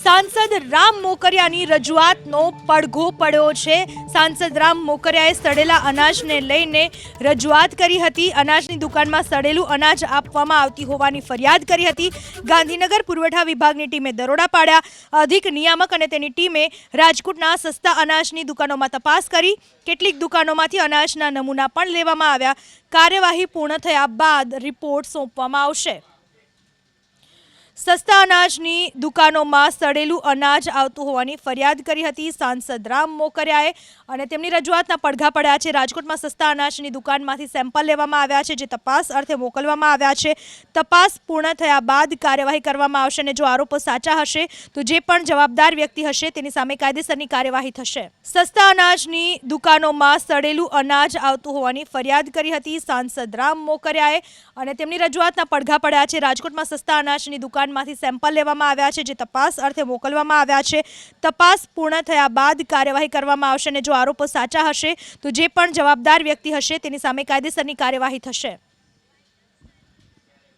सांसद राम मोकरियानी रजूआतनो પડઘો પડ્યો છે। सांसद राम मोकरियाए सड़ेला अनाजने लईने रजूआत करी हती। अनाजनी दुकानमां सड़ेलुं अनाज आपवामां आवती होवानी फरियाद करी हती। गांधीनगर पुरवठा विभागनी टीमे दरोड़ा पाड्या। अधिक नियामक अने तेनी टीमे राजकोटना सस्ता अनाजनी दुकानोमां तपास करी। કેટલીક દુકાનોમાંથી અનાજના નમૂના પણ લેવામાં આવ્યા। કાર્યવાહી પૂર્ણ થયા બાદ રિપોર્ટ સોંપવામાં આવશે। सस्ता अनाजनी दुकानोमां सड़ेलुं अनाज आवतुं होवानी फरियाद करी हती सांसद राम मोकरियाए अने तेमनी रजूआतना પડઘા પડ્યા છે। રાજકોટમાં સસ્તા અનાજની દુકાનમાંથી સેમ્પલ લેવામાં આવ્યા છે, જે તપાસ અર્થે મોકલવામાં આવ્યા છે। તપાસ પૂર્ણ થયા બાદ કાર્યવાહી કરવામાં આવશે અને જો આરોપો સાચા હશે તો જે પણ જવાબદાર વ્યક્તિ હશે તેની સામે કાયદેસરની કાર્યવાહી થશે। સસ્તા અનાજની દુકાનોમાં સડેલું અનાજ આવતું હોવાની ફરિયાદ કરી હતી सांसद राम मोकरियाए અને તેમની રજૂઆતના પડઘા પડ્યા છે। રાજકોટમાં સસ્તા અનાજની દુકાનમાંથી સેમ્પલ લેવામાં આવ્યા છે, જે તપાસ અર્થે મોકલવામાં આવ્યા છે। તપાસ પૂર્ણ થયા બાદ કાર્યવાહી કરવામાં આવશે અને જો આરોપો સાચા હશે તો જે પણ જવાબદાર વ્યક્તિ હશે તેની સામે કાયદેસરની કાર્યવાહી થશે।